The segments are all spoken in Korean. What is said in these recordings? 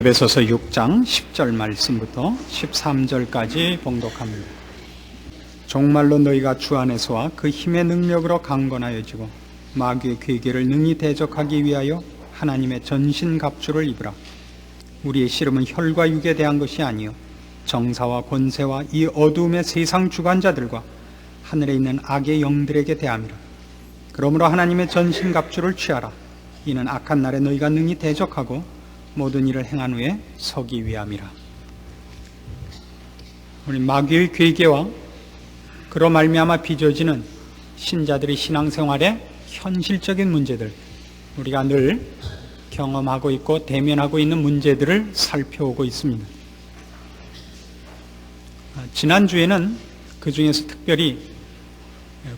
에베소서 6장 10절 말씀부터 13절까지 봉독합니다. 정말로 너희가 주 안에서와 그 힘의 능력으로 강건하여지고 마귀의 괴계를 능히 대적하기 위하여 하나님의 전신갑주를 입으라. 우리의 씨름은 혈과 육에 대한 것이 아니요 정사와 권세와 이 어두움의 세상 주관자들과 하늘에 있는 악의 영들에게 대함이라. 그러므로 하나님의 전신갑주를 취하라. 이는 악한 날에 너희가 능히 대적하고 모든 일을 행한 후에 서기 위함이라. 우리 마귀의 괴계와 그로 말미암아 빚어지는 신자들의 신앙생활의 현실적인 문제들, 우리가 늘 경험하고 있고 대면하고 있는 문제들을 살펴오고 있습니다. 지난주에는 그 중에서 특별히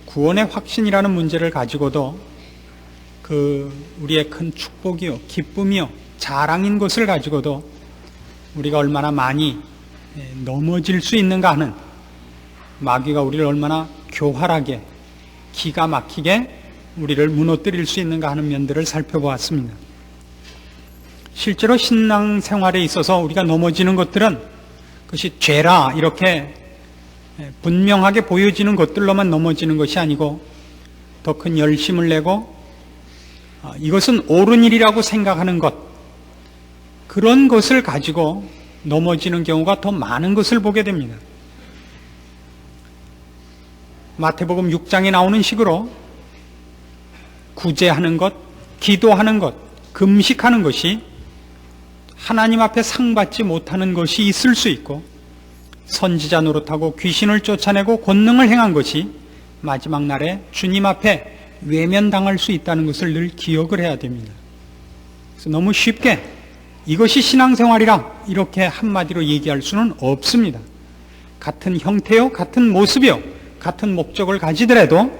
구원의 확신이라는 문제를 가지고도 우리의 큰 축복이요, 기쁨이요, 자랑인 것을 가지고도 우리가 얼마나 많이 넘어질 수 있는가 하는, 마귀가 우리를 얼마나 교활하게 기가 막히게 우리를 무너뜨릴 수 있는가 하는 면들을 살펴보았습니다. 실제로 신앙생활에 있어서 우리가 넘어지는 것들은 그것이 죄라 이렇게 분명하게 보여지는 것들로만 넘어지는 것이 아니고 더 큰 열심을 내고 이것은 옳은 일이라고 생각하는 것, 그런 것을 가지고 넘어지는 경우가 더 많은 것을 보게 됩니다. 마태복음 6장에 나오는 식으로 구제하는 것, 기도하는 것, 금식하는 것이 하나님 앞에 상받지 못하는 것이 있을 수 있고, 선지자 노릇하고 귀신을 쫓아내고 권능을 행한 것이 마지막 날에 주님 앞에 외면당할 수 있다는 것을 늘 기억을 해야 됩니다. 그래서 너무 쉽게 이것이 신앙생활이라 이렇게 한마디로 얘기할 수는 없습니다. 같은 형태요, 같은 모습이요, 같은 목적을 가지더라도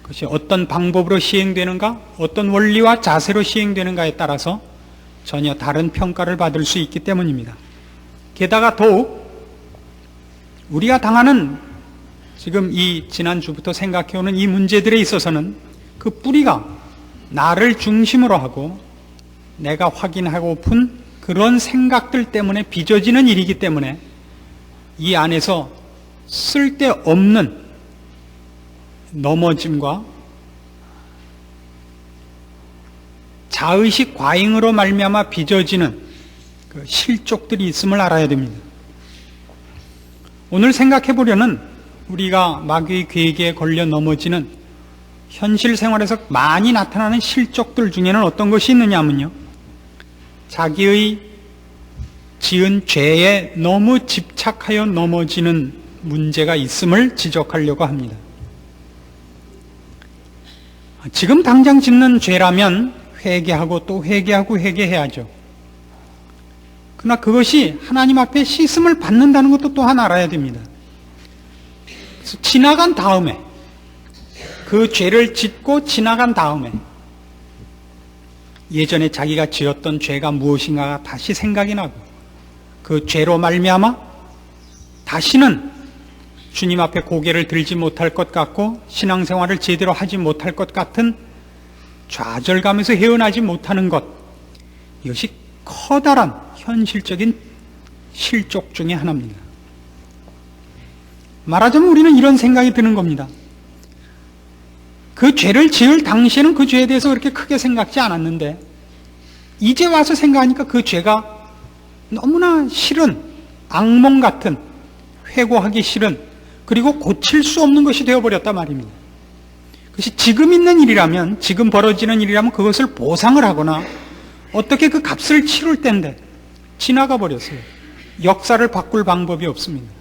그것이 어떤 방법으로 시행되는가, 어떤 원리와 자세로 시행되는가에 따라서 전혀 다른 평가를 받을 수 있기 때문입니다. 게다가 더욱 우리가 당하는 지금 이 지난주부터 생각해오는 이 문제들에 있어서는 그 뿌리가 나를 중심으로 하고 내가 확인하고픈 그런 생각들 때문에 빚어지는 일이기 때문에 이 안에서 쓸데없는 넘어짐과 자의식 과잉으로 말미암아 빚어지는 그 실족들이 있음을 알아야 됩니다. 오늘 생각해 보려는 우리가 마귀의 괴계에 걸려 넘어지는 현실 생활에서 많이 나타나는 실족들 중에는 어떤 것이 있느냐 하면요, 자기의 지은 죄에 너무 집착하여 넘어지는 문제가 있음을 지적하려고 합니다. 지금 당장 짓는 죄라면 회개하고 또 회개하고 회개해야죠. 그러나 그것이 하나님 앞에 씻음을 받는다는 것도 또한 알아야 됩니다. 그래서 지나간 다음에, 그 죄를 짓고 지나간 다음에 예전에 자기가 지었던 죄가 무엇인가가 다시 생각이 나고 그 죄로 말미암아 다시는 주님 앞에 고개를 들지 못할 것 같고 신앙생활을 제대로 하지 못할 것 같은 좌절감에서 헤어나지 못하는 것, 이것이 커다란 현실적인 실족 중에 하나입니다. 말하자면 우리는 이런 생각이 드는 겁니다. 그 죄를 지을 당시에는 그 죄에 대해서 그렇게 크게 생각지 않았는데 이제 와서 생각하니까 그 죄가 너무나 싫은, 악몽 같은, 회고하기 싫은, 그리고 고칠 수 없는 것이 되어버렸단 말입니다. 그것이 지금 있는 일이라면, 지금 벌어지는 일이라면 그것을 보상을 하거나 어떻게 그 값을 치를 때인데 지나가 버렸어요. 역사를 바꿀 방법이 없습니다.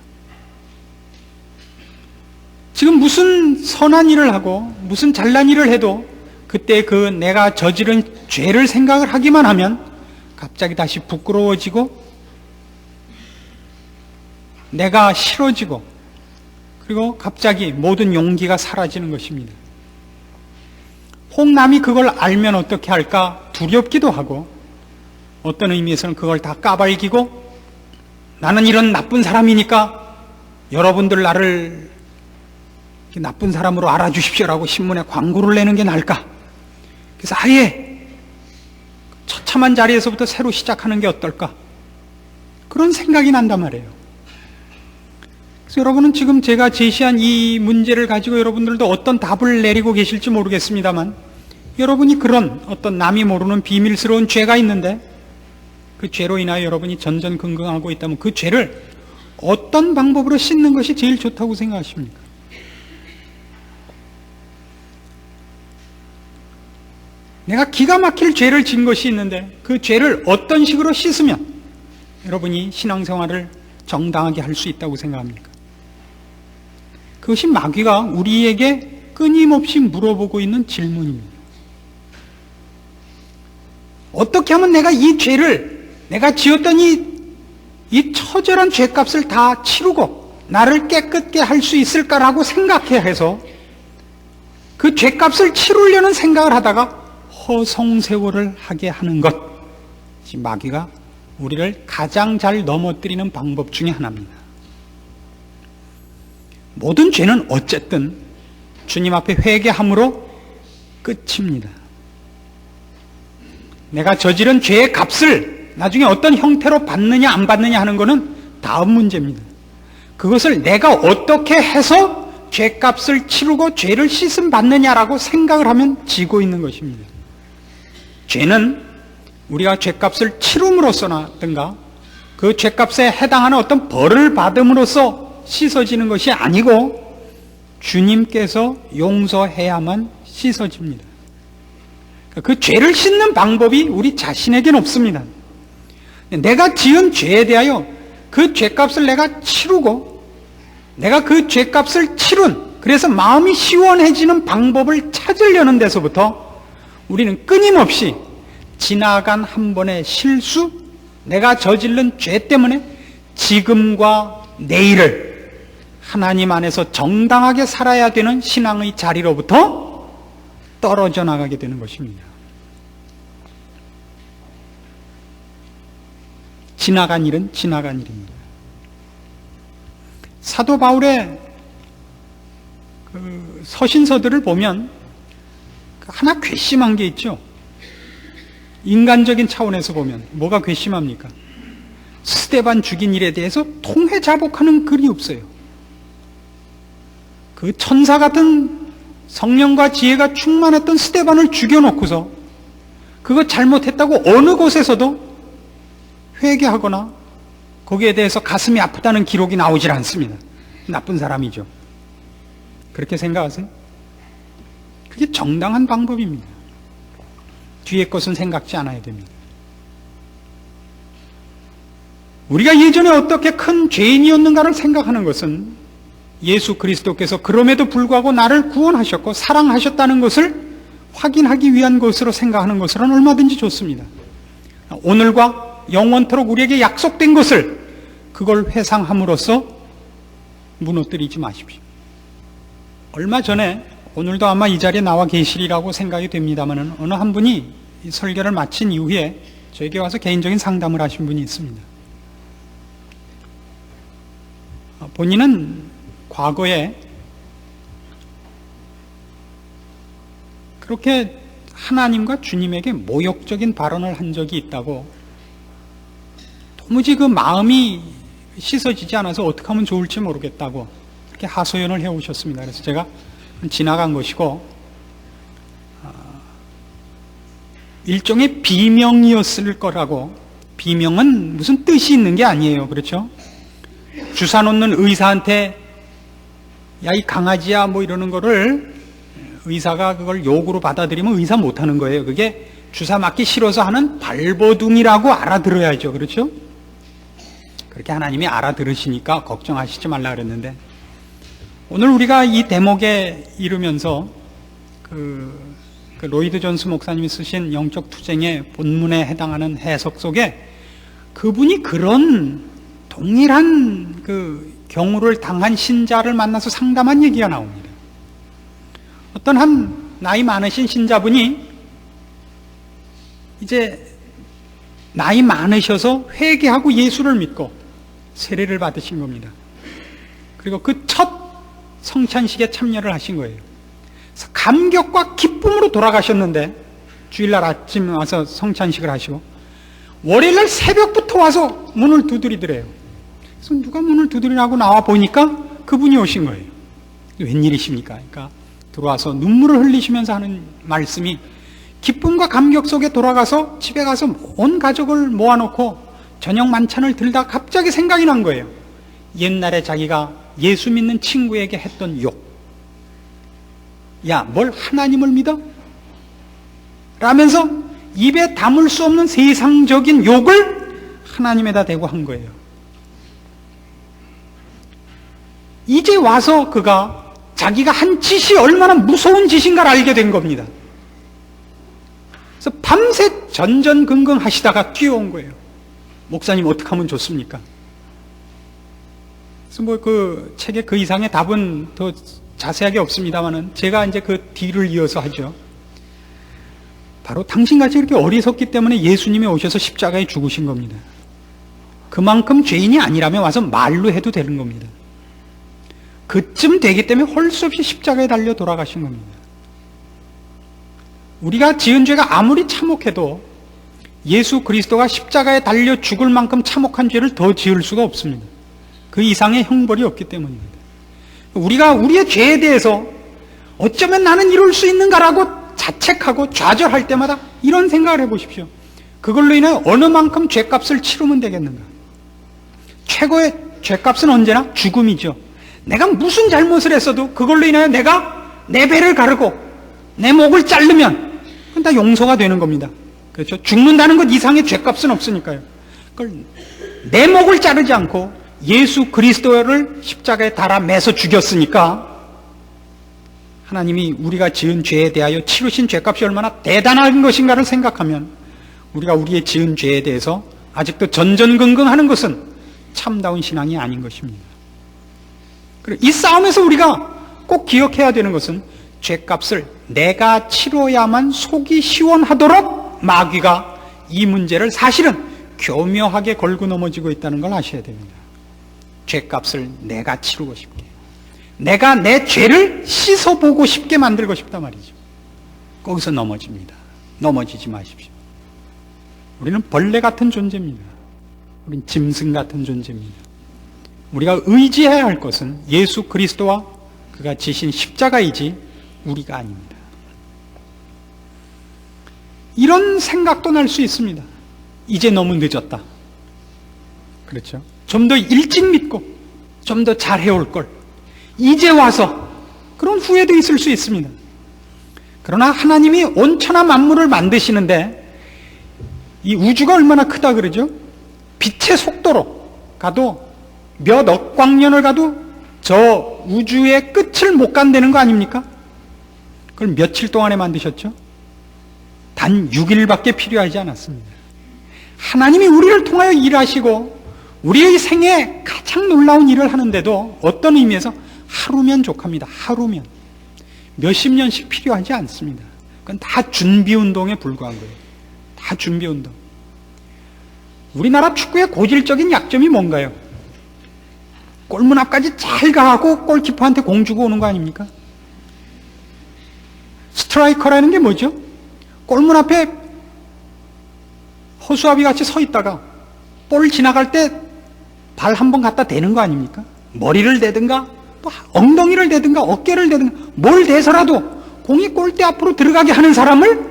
지금 무슨 선한 일을 하고 무슨 잘난 일을 해도 그때 그 내가 저지른 죄를 생각을 하기만 하면 갑자기 다시 부끄러워지고 내가 싫어지고 그리고 갑자기 모든 용기가 사라지는 것입니다. 혹 남이 그걸 알면 어떻게 할까 두렵기도 하고 어떤 의미에서는 그걸 다 까발기고 나는 이런 나쁜 사람이니까 여러분들 나를 나쁜 사람으로 알아주십시오라고 신문에 광고를 내는 게 나을까? 그래서 아예 처참한 자리에서부터 새로 시작하는 게 어떨까? 그런 생각이 난단 말이에요. 그래서 여러분은 지금 제가 제시한 이 문제를 가지고 여러분들도 어떤 답을 내리고 계실지 모르겠습니다만, 여러분이 그런 어떤 남이 모르는 비밀스러운 죄가 있는데 그 죄로 인하여 여러분이 전전긍긍하고 있다면 그 죄를 어떤 방법으로 씻는 것이 제일 좋다고 생각하십니까? 내가 기가 막힐 죄를 진 것이 있는데 그 죄를 어떤 식으로 씻으면 여러분이 신앙생활을 정당하게 할 수 있다고 생각합니까? 그것이 마귀가 우리에게 끊임없이 물어보고 있는 질문입니다. 어떻게 하면 내가 이 죄를, 내가 지었던 이 처절한 죄값을 다 치르고 나를 깨끗게 할 수 있을까라고 생각해야 해서 그 죄값을 치르려는 생각을 하다가 허송세월을 하게 하는 것, 마귀가 우리를 가장 잘 넘어뜨리는 방법 중에 하나입니다. 모든 죄는 어쨌든 주님 앞에 회개함으로 끝입니다. 내가 저지른 죄의 값을 나중에 어떤 형태로 받느냐 안 받느냐 하는 것은 다음 문제입니다. 그것을 내가 어떻게 해서 죄값을 치르고 죄를 씻음 받느냐라고 생각을 하면 지고 있는 것입니다. 죄는 우리가 죄값을 치름으로써나든가 그 죄값에 해당하는 어떤 벌을 받음으로써 씻어지는 것이 아니고 주님께서 용서해야만 씻어집니다. 그 죄를 씻는 방법이 우리 자신에게는 없습니다. 내가 지은 죄에 대하여 그 죄값을 내가 치르고 내가 그 죄값을 치른, 그래서 마음이 시원해지는 방법을 찾으려는 데서부터 우리는 끊임없이 지나간 한 번의 실수, 내가 저지른 죄 때문에 지금과 내일을 하나님 안에서 정당하게 살아야 되는 신앙의 자리로부터 떨어져 나가게 되는 것입니다. 지나간 일은 지나간 일입니다. 사도 바울의 그 서신서들을 보면 하나 괘씸한 게 있죠. 인간적인 차원에서 보면 뭐가 괘씸합니까? 스데반 죽인 일에 대해서 통회자복하는 글이 없어요. 그 천사 같은 성령과 지혜가 충만했던 스데반을 죽여놓고서 그거 잘못했다고 어느 곳에서도 회개하거나 거기에 대해서 가슴이 아프다는 기록이 나오질 않습니다. 나쁜 사람이죠. 그렇게 생각하세요? 그게 정당한 방법입니다. 뒤에 것은 생각지 않아야 됩니다. 우리가 예전에 어떻게 큰 죄인이었는가를 생각하는 것은 예수 그리스도께서 그럼에도 불구하고 나를 구원하셨고 사랑하셨다는 것을 확인하기 위한 것으로 생각하는 것으로는 얼마든지 좋습니다. 오늘과 영원토록 우리에게 약속된 것을 그걸 회상함으로써 무너뜨리지 마십시오. 얼마 전에, 오늘도 아마 이 자리에 나와 계시리라고 생각이 됩니다만 어느 한 분이 이 설교를 마친 이후에 저에게 와서 개인적인 상담을 하신 분이 있습니다. 본인은 과거에 그렇게 하나님과 주님에게 모욕적인 발언을 한 적이 있다고, 도무지 그 마음이 씻어지지 않아서 어떻게 하면 좋을지 모르겠다고 그렇게 하소연을 해오셨습니다. 그래서 제가 지나간 것이고 일종의 비명이었을 거라고. 비명은 무슨 뜻이 있는 게 아니에요. 그렇죠? 주사 놓는 의사한테 야 이 강아지야 뭐 이러는 거를 의사가 그걸 욕으로 받아들이면 의사 못하는 거예요. 그게 주사 맞기 싫어서 하는 발버둥이라고 알아들어야죠. 그렇죠? 그렇게 하나님이 알아들으시니까 걱정하시지 말라 그랬는데, 오늘 우리가 이 대목에 이르면서 그 로이드 존스 목사님이 쓰신 영적 투쟁의 본문에 해당하는 해석 속에 그분이 그런 동일한 그 경우를 당한 신자를 만나서 상담한 얘기가 나옵니다. 어떤 한 나이 많으신 신자분이 이제 나이 많으셔서 회개하고 예수를 믿고 세례를 받으신 겁니다. 그리고 그 첫 성찬식에 참여를 하신 거예요. 그래서 감격과 기쁨으로 돌아가셨는데 주일날 아침 와서 성찬식을 하시고 월요일날 새벽부터 와서 문을 두드리더래요. 그래서 누가 문을 두드리라고 나와 보니까 그분이 오신 거예요. 웬일이십니까? 그러니까 들어와서 눈물을 흘리시면서 하는 말씀이 기쁨과 감격 속에 돌아가서 집에 가서 온 가족을 모아놓고 저녁 만찬을 들다 갑자기 생각이 난 거예요. 옛날에 자기가 예수 믿는 친구에게 했던 욕. 야, 뭘 하나님을 믿어? 라면서 입에 담을 수 없는 세상적인 욕을 하나님에다 대고 한 거예요. 이제 와서 그가 자기가 한 짓이 얼마나 무서운 짓인가를 알게 된 겁니다. 그래서 밤새 전전긍긍 하시다가 뛰어온 거예요. 목사님 어떻게 하면 좋습니까? 그래서 뭐 그 책에 그 이상의 답은 더 자세하게 없습니다만은 제가 이제 그 뒤를 이어서 하죠. 바로 당신같이 이렇게 어리석기 때문에 예수님이 오셔서 십자가에 죽으신 겁니다. 그만큼 죄인이 아니라면 와서 말로 해도 되는 겁니다. 그쯤 되기 때문에 할 수 없이 십자가에 달려 돌아가신 겁니다. 우리가 지은 죄가 아무리 참혹해도 예수 그리스도가 십자가에 달려 죽을 만큼 참혹한 죄를 더 지을 수가 없습니다. 그 이상의 형벌이 없기 때문입니다. 우리가 우리의 죄에 대해서 어쩌면 나는 이룰 수 있는가라고 자책하고 좌절할 때마다 이런 생각을 해보십시오. 그걸로 인해 어느 만큼 죄값을 치르면 되겠는가? 최고의 죄값은 언제나 죽음이죠. 내가 무슨 잘못을 했어도 그걸로 인하여 내가 내 배를 가르고 내 목을 자르면 그건 다 용서가 되는 겁니다. 그렇죠? 죽는다는 것 이상의 죄값은 없으니까요. 그걸 내 목을 자르지 않고 예수 그리스도를 십자가에 달아 매서 죽였으니까 하나님이 우리가 지은 죄에 대하여 치르신 죄값이 얼마나 대단한 것인가를 생각하면 우리가 우리의 지은 죄에 대해서 아직도 전전긍긍하는 것은 참다운 신앙이 아닌 것입니다. 그리고 이 싸움에서 우리가 꼭 기억해야 되는 것은 죄값을 내가 치러야만 속이 시원하도록 마귀가 이 문제를 사실은 교묘하게 걸고 넘어지고 있다는 걸 아셔야 됩니다. 죄값을 내가 치르고 싶게, 내가 내 죄를 씻어보고 싶게 만들고 싶단 말이죠. 거기서 넘어집니다. 넘어지지 마십시오. 우리는 벌레 같은 존재입니다. 우리는 짐승 같은 존재입니다. 우리가 의지해야 할 것은 예수 그리스도와 그가 지신 십자가이지 우리가 아닙니다. 이런 생각도 날 수 있습니다. 이제 너무 늦었다. 그렇죠? 좀 더 일찍 믿고 좀 더 잘해올 걸. 이제 와서 그런 후회도 있을 수 있습니다. 그러나 하나님이 온천하 만물을 만드시는데 이 우주가 얼마나 크다 그러죠? 빛의 속도로 가도 몇 억광년을 가도 저 우주의 끝을 못 간다는 거 아닙니까? 그걸 며칠 동안에 만드셨죠? 단 6일밖에 필요하지 않았습니다. 하나님이 우리를 통하여 일하시고 우리의 생에 가장 놀라운 일을 하는데도 어떤 의미에서 하루면 족합니다. 하루면. 몇십 년씩 필요하지 않습니다. 그건 다 준비운동에 불과한 거예요. 다 준비운동. 우리나라 축구의 고질적인 약점이 뭔가요? 골문 앞까지 잘 가고 골키퍼한테 공 주고 오는 거 아닙니까? 스트라이커라는 게 뭐죠? 골문 앞에 허수아비 같이 서 있다가 볼 지나갈 때 발 한번 갖다 대는 거 아닙니까? 머리를 대든가 또 엉덩이를 대든가 어깨를 대든가 뭘 대서라도 공이 골대 앞으로 들어가게 하는 사람을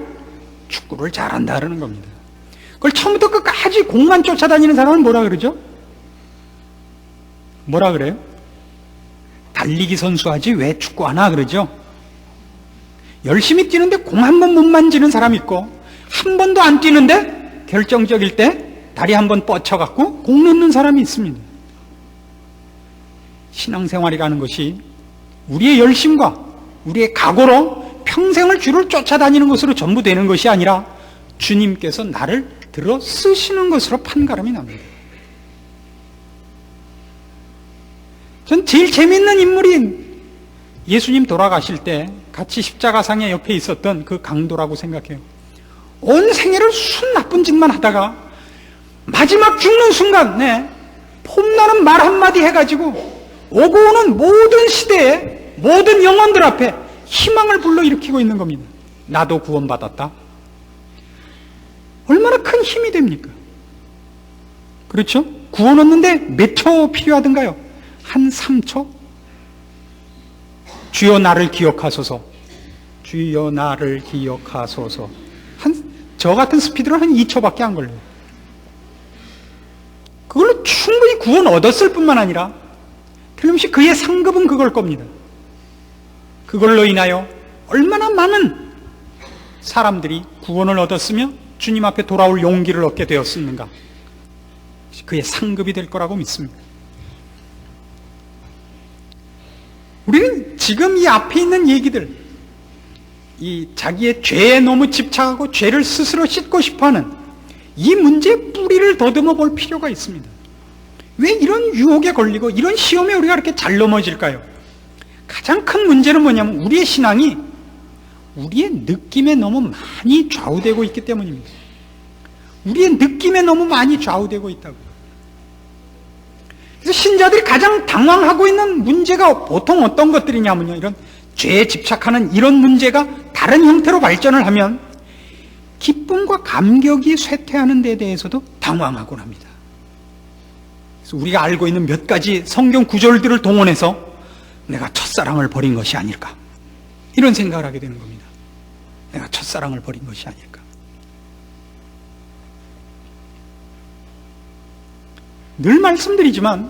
축구를 잘한다 그러는 겁니다. 그걸 처음부터 끝까지 공만 쫓아다니는 사람은 뭐라 그러죠? 뭐라 그래요? 달리기 선수 하지 왜 축구하나 그러죠? 열심히 뛰는데 공 한 번 못 만지는 사람 있고 한 번도 안 뛰는데 결정적일 때 다리 한 번 뻗쳐갖고 공 넣는 사람이 있습니다. 신앙생활이라는 것이 우리의 열심과 우리의 각오로 평생을 주를 쫓아다니는 것으로 전부 되는 것이 아니라 주님께서 나를 들어 쓰시는 것으로 판가름이 납니다. 전 제일 재밌는 인물이 예수님 돌아가실 때 같이 십자가상에 옆에 있었던 그 강도라고 생각해요. 온 생애를 순 나쁜 짓만 하다가 마지막 죽는 순간 폼나는 말 한마디 해가지고 오고 오는 모든 시대에 모든 영혼들 앞에 희망을 불러일으키고 있는 겁니다. 나도 구원받았다. 얼마나 큰 힘이 됩니까? 그렇죠? 구원 얻는데 몇 초 필요하던가요? 한 3초? 주여 나를 기억하소서. 주여 나를 기억하소서. 저 같은 스피드로 한 2초밖에 안 걸려요. 그걸로 충분히 구원 얻었을 뿐만 아니라 틀림없이 그의 상급은 그걸 겁니다. 그걸로 인하여 얼마나 많은 사람들이 구원을 얻었으며 주님 앞에 돌아올 용기를 얻게 되었었는가. 그의 상급이 될 거라고 믿습니다. 우리는 지금 이 앞에 있는 얘기들, 이 자기의 죄에 너무 집착하고 죄를 스스로 씻고 싶어하는 이 문제의 뿌리를 더듬어 볼 필요가 있습니다. 왜 이런 유혹에 걸리고 이런 시험에 우리가 이렇게 잘 넘어질까요? 가장 큰 문제는 뭐냐면 우리의 신앙이 우리의 느낌에 너무 많이 좌우되고 있기 때문입니다. 우리의 느낌에 너무 많이 좌우되고 있다고. 그래서 신자들이 가장 당황하고 있는 문제가 보통 어떤 것들이냐면요, 이런 죄에 집착하는 이런 문제가 다른 형태로 발전을 하면 기쁨과 감격이 쇠퇴하는 데 대해서도 당황하곤 합니다. 그래서 우리가 알고 있는 몇 가지 성경 구절들을 동원해서 내가 첫사랑을 버린 것이 아닐까, 이런 생각을 하게 되는 겁니다. 내가 첫사랑을 버린 것이 아닐까. 늘 말씀드리지만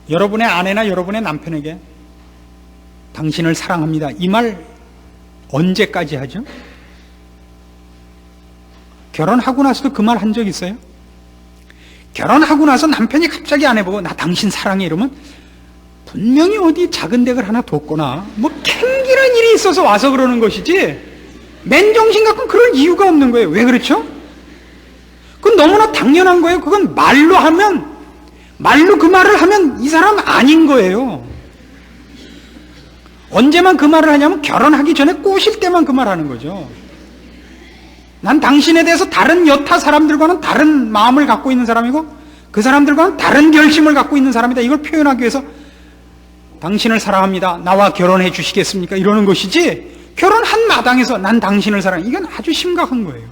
여러분의 아내나 여러분의 남편에게 당신을 사랑합니다, 이 말 언제까지 하죠? 결혼하고 나서도 그 말 한 적 있어요? 결혼하고 나서 남편이 갑자기 아내 보고 나 당신 사랑해 이러면 분명히 어디 작은 덱을 하나 뒀거나 뭐 캥기는 일이 있어서 와서 그러는 것이지, 맨정신 갖고는 그럴 이유가 없는 거예요. 왜 그렇죠? 그건 너무나 당연한 거예요. 그건 말로 그 말을 하면 이 사람 아닌 거예요. 언제만 그 말을 하냐면 결혼하기 전에 꼬실 때만 그 말 하는 거죠. 난 당신에 대해서 다른 여타 사람들과는 다른 마음을 갖고 있는 사람이고 그 사람들과는 다른 결심을 갖고 있는 사람이다, 이걸 표현하기 위해서 당신을 사랑합니다, 나와 결혼해 주시겠습니까, 이러는 것이지, 결혼한 마당에서 난 당신을 사랑해, 이건 아주 심각한 거예요.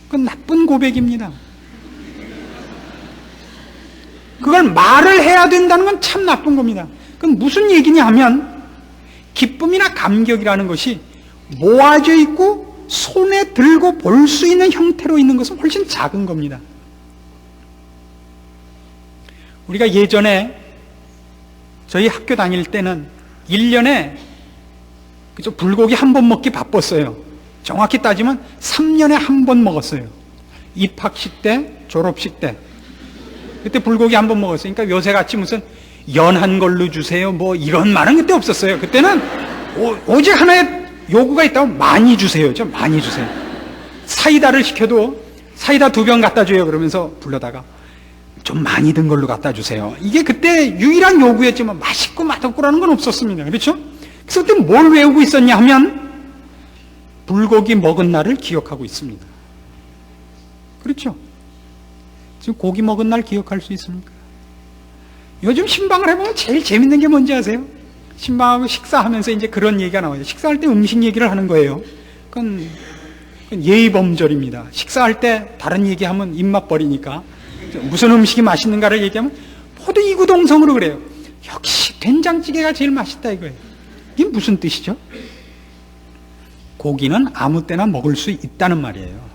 그건 나쁜 고백입니다. 그걸 말을 해야 된다는 건 참 나쁜 겁니다. 그건 무슨 얘기냐 하면 기쁨이나 감격이라는 것이 모아져 있고 손에 들고 볼 수 있는 형태로 있는 것은 훨씬 작은 겁니다. 우리가 예전에 저희 학교 다닐 때는 1년에 그죠, 불고기 한 번 먹기 바빴어요. 정확히 따지면 3년에 한 번 먹었어요. 입학식 때, 졸업식 때. 그때 불고기 한 번 먹었어요. 그러니까 요새같이 무슨 연한 걸로 주세요 뭐 이런 말은 그때 없었어요. 그때는 오직 하나의 요구가 있다면 많이 주세요. 좀 많이 주세요. 사이다를 시켜도 사이다 2병 갖다 줘요 그러면서 불러다가 좀 많이 든 걸로 갖다 주세요. 이게 그때 유일한 요구였지만 맛있고 맛없고라는 건 없었습니다. 그렇죠? 그래서 그때 뭘 외우고 있었냐 하면 불고기 먹은 날을 기억하고 있습니다. 그렇죠? 지금 고기 먹은 날 기억할 수 있습니까? 요즘 신방을 해보면 제일 재밌는 게 뭔지 아세요? 신방하고 식사하면서 이제 그런 얘기가 나와요. 식사할 때 음식 얘기를 하는 거예요. 그건 예의범절입니다. 식사할 때 다른 얘기하면 입맛 버리니까 무슨 음식이 맛있는가를 얘기하면 모두 이구동성으로 그래요. 역시 된장찌개가 제일 맛있다 이거예요. 이게 무슨 뜻이죠? 고기는 아무 때나 먹을 수 있다는 말이에요.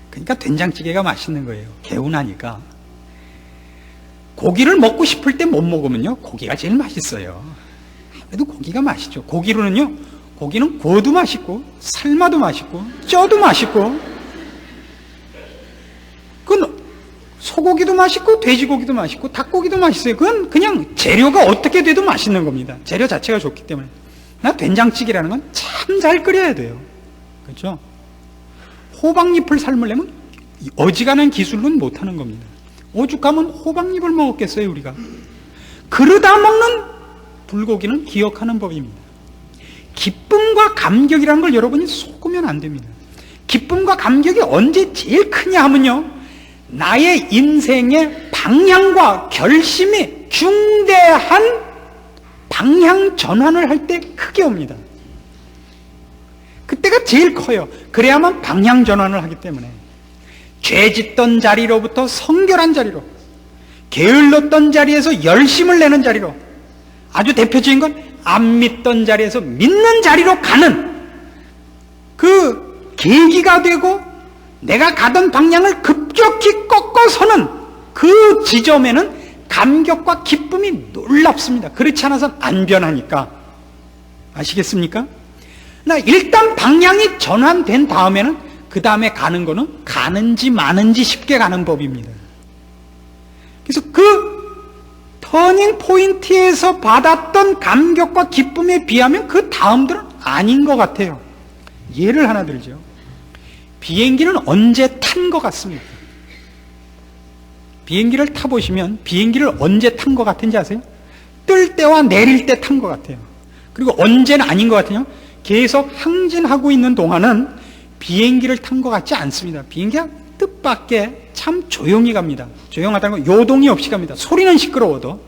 그러니까 된장찌개가 맛있는 거예요. 개운하니까. 고기를 먹고 싶을 때 못 먹으면요, 고기가 제일 맛있어요. 그래도 고기가 맛있죠. 고기로는요, 고기는 구워도 맛있고 삶아도 맛있고 쪄도 맛있고, 그건 소고기도 맛있고 돼지고기도 맛있고 닭고기도 맛있어요. 그건 그냥 재료가 어떻게 돼도 맛있는 겁니다. 재료 자체가 좋기 때문에. 나 된장찌개라는 건 참 잘 끓여야 돼요. 그렇죠? 호박잎을 삶으려면 어지간한 기술로는 못하는 겁니다. 오죽하면 호박잎을 먹었겠어요 우리가. 그러다 먹는 불고기는 기억하는 법입니다. 기쁨과 감격이라는 걸 여러분이 속으면 안 됩니다. 기쁨과 감격이 언제 제일 크냐 하면요, 나의 인생의 방향과 결심이 중대한 방향 전환을 할 때 크게 옵니다. 그때 그때가 제일 커요. 그래야만 방향 전환을 하기 때문에. 죄 짓던 자리로부터 성결한 자리로, 게을렀던 자리에서 열심을 내는 자리로, 아주 대표적인 건 안 믿던 자리에서 믿는 자리로 가는 그 계기가 되고, 내가 가던 방향을 급격히 꺾어서는 그 지점에는 감격과 기쁨이 놀랍습니다. 그렇지 않아서는 안 변하니까. 아시겠습니까? 일단 방향이 전환된 다음에는 그 다음에 가는 거는 가는지 마는지 쉽게 가는 법입니다. 그래서 그 터닝 포인트에서 받았던 감격과 기쁨에 비하면 그 다음들은 아닌 것 같아요. 예를 하나 들죠. 비행기는 언제 탄 것 같습니까? 비행기를 타보시면 비행기를 언제 탄 것 같은지 아세요? 뜰 때와 내릴 때 탄 것 같아요. 그리고 언제는 아닌 것 같아요. 계속 항진하고 있는 동안은 비행기를 탄 것 같지 않습니다. 비행기가 뜻밖의 참 조용히 갑니다. 조용하다는 건 요동이 없이 갑니다. 소리는 시끄러워도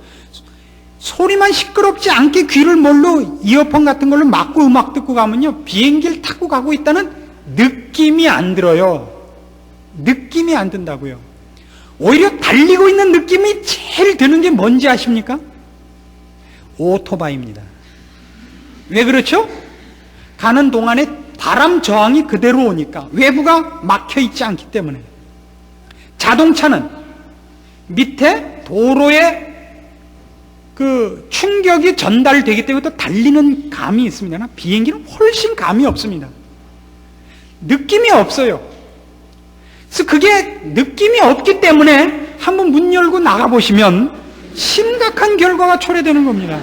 소리만 시끄럽지 않게 귀를 뭘로 이어폰 같은 걸로 막고 음악 듣고 가면요, 비행기를 타고 가고 있다는 느낌이 안 들어요. 느낌이 안 든다고요. 오히려 달리고 있는 느낌이 제일 드는 게 뭔지 아십니까? 오토바이입니다. 왜 그렇죠? 가는 동안에 바람 저항이 그대로 오니까, 외부가 막혀 있지 않기 때문에. 자동차는 밑에 도로에 그 충격이 전달되기 때문에 또 달리는 감이 있습니다. 비행기는 훨씬 감이 없습니다. 느낌이 없어요. 그래서 그게 느낌이 없기 때문에 한번 문 열고 나가보시면 심각한 결과가 초래되는 겁니다.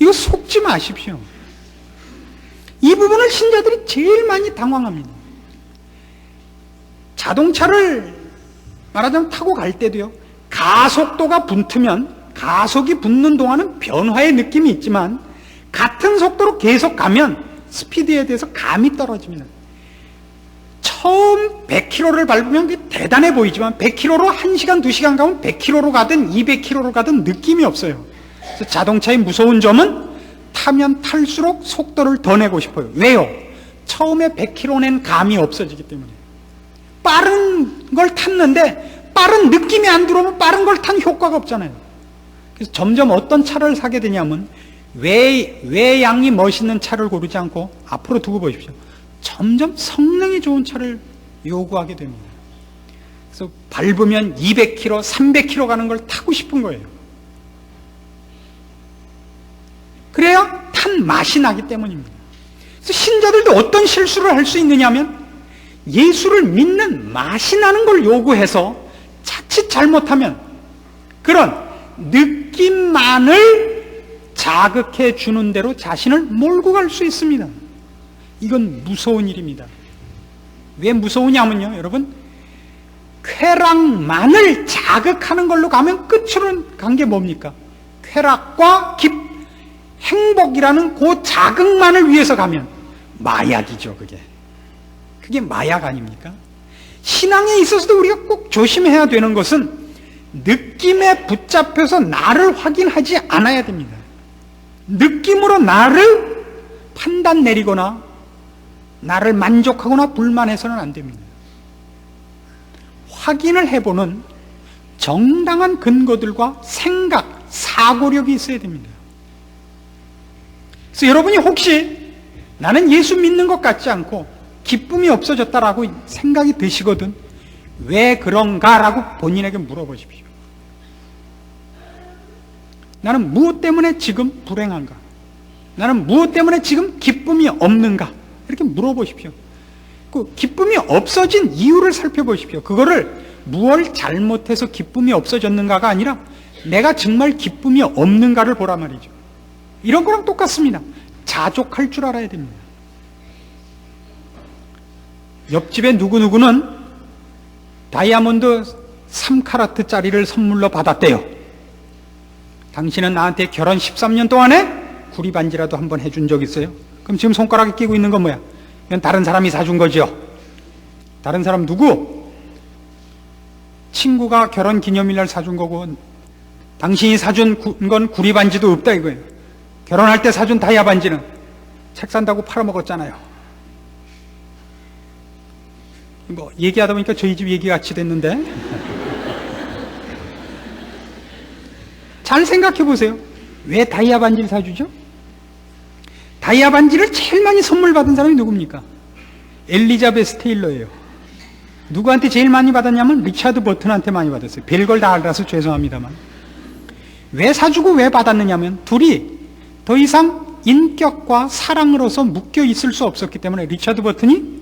이거 속지 마십시오. 이 부분을 신자들이 제일 많이 당황합니다. 자동차를 말하자면 타고 갈 때도요, 가속도가 붙으면 가속이 붙는 동안은 변화의 느낌이 있지만 같은 속도로 계속 가면 스피드에 대해서 감이 떨어집니다. 처음 100km를 밟으면 대단해 보이지만 100km로 1시간, 2시간 가면 100km로 가든 200km로 가든 느낌이 없어요. 그래서 자동차의 무서운 점은 타면 탈수록 속도를 더 내고 싶어요. 왜요? 처음에 100km 낸 감이 없어지기 때문에. 빠른 걸 탔는데 빠른 느낌이 안 들어오면 빠른 걸 탄 효과가 없잖아요. 그래서 점점 어떤 차를 사게 되냐면 외양이 멋있는 차를 고르지 않고 앞으로 두고 보십시오. 점점 성능이 좋은 차를 요구하게 됩니다. 그래서 밟으면 200km, 300km 가는 걸 타고 싶은 거예요. 그래야 탄 맛이 나기 때문입니다. 그래서 신자들도 어떤 실수를 할 수 있느냐 하면 예수를 믿는 맛이 나는 걸 요구해서 자칫 잘못하면 그런 느낌만을 자극해 주는 대로 자신을 몰고 갈 수 있습니다. 이건 무서운 일입니다. 왜 무서우냐면요, 여러분, 쾌락만을 자극하는 걸로 가면 끝으로 간 게 뭡니까? 쾌락과 행복이라는 그 자극만을 위해서 가면 마약이죠. 그게 마약 아닙니까? 신앙에 있어서도 우리가 꼭 조심해야 되는 것은 느낌에 붙잡혀서 나를 확인하지 않아야 됩니다. 느낌으로 나를 판단 내리거나 나를 만족하거나 불만해서는 안 됩니다. 확인을 해보는 정당한 근거들과 생각, 사고력이 있어야 됩니다. 그래서 여러분이 혹시 나는 예수 믿는 것 같지 않고 기쁨이 없어졌다라고 생각이 드시거든 왜 그런가라고 본인에게 물어보십시오. 나는 무엇 때문에 지금 불행한가? 나는 무엇 때문에 지금 기쁨이 없는가? 이렇게 물어보십시오. 그 기쁨이 없어진 이유를 살펴보십시오. 그거를 무엇을 잘못해서 기쁨이 없어졌는가가 아니라 내가 정말 기쁨이 없는가를 보라 말이죠. 이런 거랑 똑같습니다. 자족할 줄 알아야 됩니다. 옆집에 누구누구는 다이아몬드 3카라트짜리를 선물로 받았대요. 당신은 나한테 결혼 13년 동안에 구리반지라도 한번 해준 적 있어요? 그럼 지금 손가락에 끼고 있는 건 뭐야? 이건 다른 사람이 사준 거죠. 다른 사람 누구? 친구가 결혼 기념일날 사준 거고 당신이 사준 건 구리반지도 없다 이거예요. 결혼할 때 사준 다이아 반지는 책 산다고 팔아먹었잖아요. 뭐 얘기하다 보니까 저희 집 얘기 같이 됐는데 잘 생각해 보세요. 왜 다이아 반지를 사주죠? 다이아 반지를 제일 많이 선물 받은 사람이 누굽니까? 엘리자베스 테일러예요. 누구한테 제일 많이 받았냐면 리차드 버튼한테 많이 받았어요. 별걸 다 알아서 죄송합니다만. 왜 사주고 왜 받았느냐면 둘이 더 이상 인격과 사랑으로서 묶여 있을 수 없었기 때문에 리차드 버튼이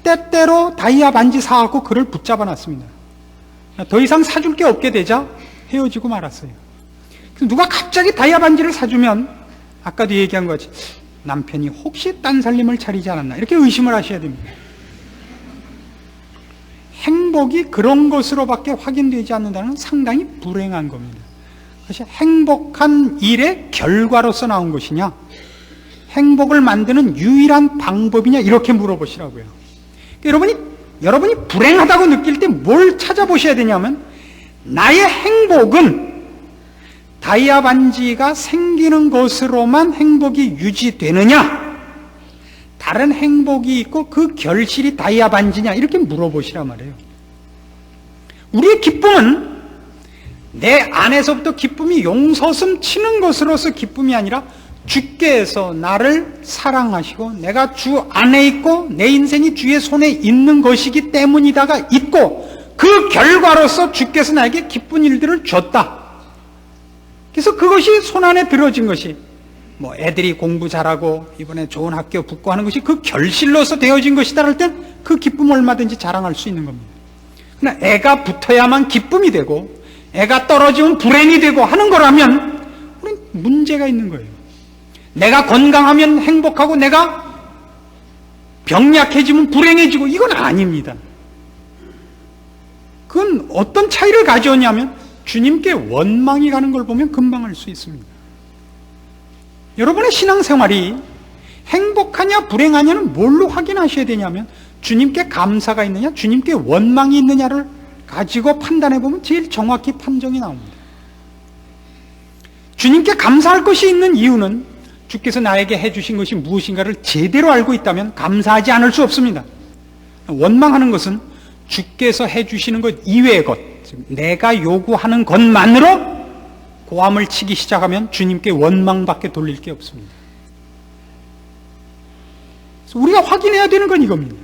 때때로 다이아 반지 사갖고 그를 붙잡아 놨습니다. 더 이상 사줄 게 없게 되자 헤어지고 말았어요. 누가 갑자기 다이아 반지를 사주면 아까도 얘기한 것 같이 남편이 혹시 딴 살림을 차리지 않았나 이렇게 의심을 하셔야 됩니다. 행복이 그런 것으로밖에 확인되지 않는다는 건 상당히 불행한 겁니다. 그것이 행복한 일의 결과로서 나온 것이냐, 행복을 만드는 유일한 방법이냐 이렇게 물어보시라고요. 여러분이 불행하다고 느낄 때 뭘 찾아보셔야 되냐면 나의 행복은 다이아 반지가 생기는 것으로만 행복이 유지되느냐, 다른 행복이 있고 그 결실이 다이아 반지냐 이렇게 물어보시란 말이에요. 우리의 기쁨은 내 안에서부터 기쁨이 용서슴 치는 것으로서 기쁨이 아니라 주께서 나를 사랑하시고 내가 주 안에 있고 내 인생이 주의 손에 있는 것이기 때문이다가 있고 그 결과로서 주께서 나에게 기쁜 일들을 줬다. 그래서 그것이 손 안에 들어진 것이 뭐 애들이 공부 잘하고 이번에 좋은 학교 붙고 하는 것이 그 결실로서 되어진 것이다 할 땐 그 기쁨을 얼마든지 자랑할 수 있는 겁니다. 그러나 애가 붙어야만 기쁨이 되고 애가 떨어지면 불행이 되고 하는 거라면 우리는 문제가 있는 거예요. 내가 건강하면 행복하고 내가 병약해지면 불행해지고 이건 아닙니다. 그건 어떤 차이를 가져오냐면 주님께 원망이 가는 걸 보면 금방 알 수 있습니다. 여러분의 신앙생활이 행복하냐 불행하냐는 뭘로 확인하셔야 되냐면 주님께 감사가 있느냐 주님께 원망이 있느냐를 가지고 판단해 보면 제일 정확히 판정이 나옵니다. 주님께 감사할 것이 있는 이유는 주께서 나에게 해주신 것이 무엇인가를 제대로 알고 있다면 감사하지 않을 수 없습니다. 원망하는 것은 주께서 해주시는 것 이외의 것, 내가 요구하는 것만으로 고함을 치기 시작하면 주님께 원망밖에 돌릴 게 없습니다. 그래서 우리가 확인해야 되는 건 이겁니다.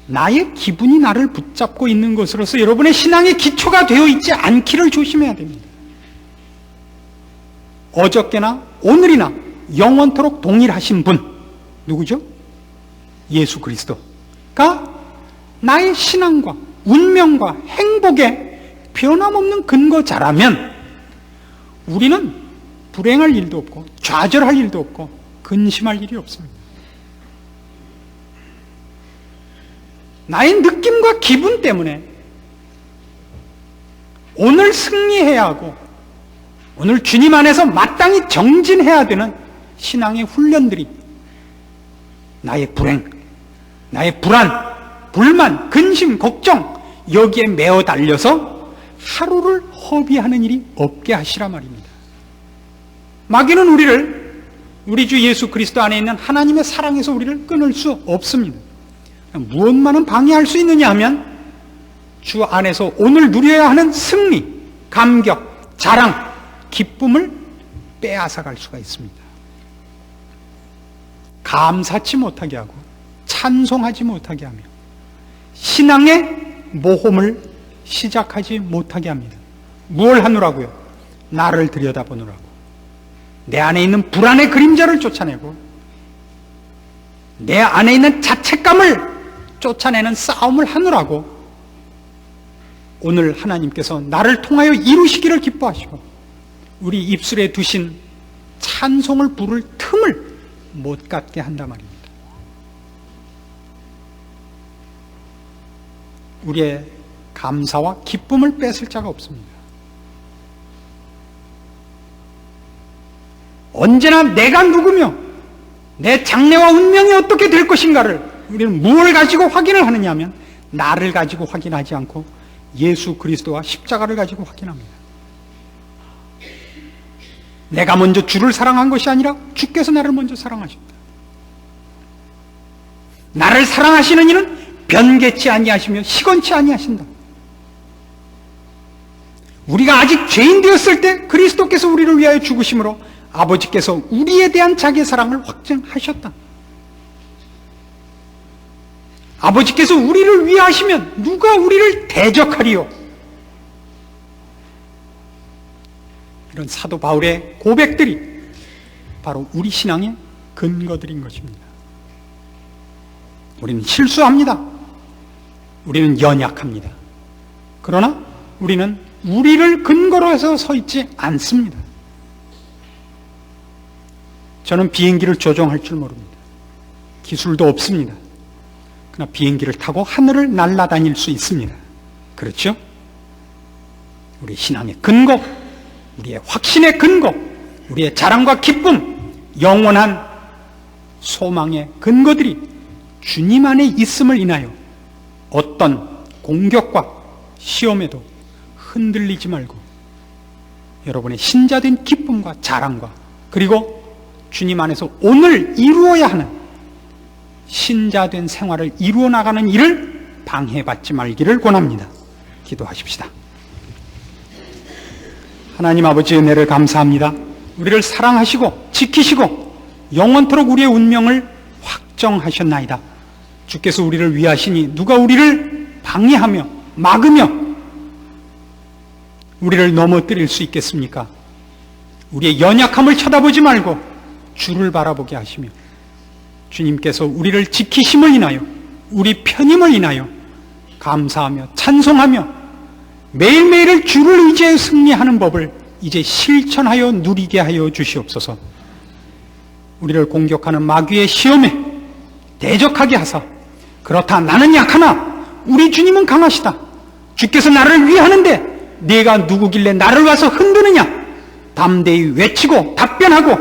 나의 기분이 나를 붙잡고 있는 것으로서 여러분의 신앙의 기초가 되어 있지 않기를 조심해야 됩니다. 어저께나 오늘이나 영원토록 동일하신 분 누구죠? 예수 그리스도가 나의 신앙과 운명과 행복의 변함없는 근거자라면 우리는 불행할 일도 없고 좌절할 일도 없고 근심할 일이 없습니다. 나의 느낌과 기분 때문에 오늘 승리해야 하고 오늘 주님 안에서 마땅히 정진해야 되는 신앙의 훈련들이 나의 불행, 나의 불안, 불만, 근심, 걱정 여기에 매어 달려서 하루를 허비하는 일이 없게 하시라 말입니다. 마귀는 우리 주 예수 그리스도 안에 있는 하나님의 사랑에서 우리를 끊을 수 없습니다. 무엇만은 방해할 수 있느냐 하면 주 안에서 오늘 누려야 하는 승리, 감격, 자랑, 기쁨을 빼앗아갈 수가 있습니다. 감사치 못하게 하고 찬송하지 못하게 하며 신앙의 모험을 시작하지 못하게 합니다. 무엇을 하느라고요? 나를 들여다보느라고. 내 안에 있는 불안의 그림자를 쫓아내고 내 안에 있는 자책감을 쫓아내는 싸움을 하느라고 오늘 하나님께서 나를 통하여 이루시기를 기뻐하시고 우리 입술에 두신 찬송을 부를 틈을 못 갖게 한단 말입니다. 우리의 감사와 기쁨을 뺏을 자가 없습니다. 언제나 내가 누구며 내 장래와 운명이 어떻게 될 것인가를 우리는 무엇을 가지고 확인을 하느냐 하면 나를 가지고 확인하지 않고 예수 그리스도와 십자가를 가지고 확인합니다. 내가 먼저 주를 사랑한 것이 아니라 주께서 나를 먼저 사랑하셨다. 나를 사랑하시는 이는 변개치 아니하시며 시건치 아니하신다. 우리가 아직 죄인 되었을 때 그리스도께서 우리를 위하여 죽으심으로 아버지께서 우리에 대한 자기의 사랑을 확증하셨다. 아버지께서 우리를 위하시면 누가 우리를 대적하리요? 이런 사도 바울의 고백들이 바로 우리 신앙의 근거들인 것입니다. 우리는 실수합니다. 우리는 연약합니다. 그러나 우리는 우리를 근거로 해서 서 있지 않습니다. 저는 비행기를 조종할 줄 모릅니다. 기술도 없습니다. 그러나 비행기를 타고 하늘을 날아다닐 수 있습니다. 그렇죠? 우리 신앙의 근거, 우리의 확신의 근거, 우리의 자랑과 기쁨, 영원한 소망의 근거들이 주님 안에 있음을 인하여 어떤 공격과 시험에도 흔들리지 말고 여러분의 신자된 기쁨과 자랑과 그리고 주님 안에서 오늘 이루어야 하는 신자된 생활을 이루어 나가는 일을 방해받지 말기를 권합니다. 기도하십시다. 하나님 아버지의 은혜를 감사합니다. 우리를 사랑하시고 지키시고 영원토록 우리의 운명을 확정하셨나이다. 주께서 우리를 위하시니 누가 우리를 방해하며 막으며 우리를 넘어뜨릴 수 있겠습니까? 우리의 연약함을 쳐다보지 말고 주를 바라보게 하시며 주님께서 우리를 지키심을 인하여 우리 편임을 인하여 감사하며 찬송하며 매일매일을 주를 의지해 승리하는 법을 이제 실천하여 누리게 하여 주시옵소서. 우리를 공격하는 마귀의 시험에 대적하게 하사 그렇다 나는 약하나 우리 주님은 강하시다. 주께서 나를 위하는데 네가 누구길래 나를 와서 흔드느냐? 담대히 외치고 답변하고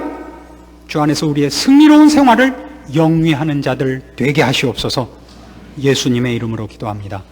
주 안에서 우리의 승리로운 생활을 영위하는 자들 되게 하시옵소서. 예수님의 이름으로 기도합니다.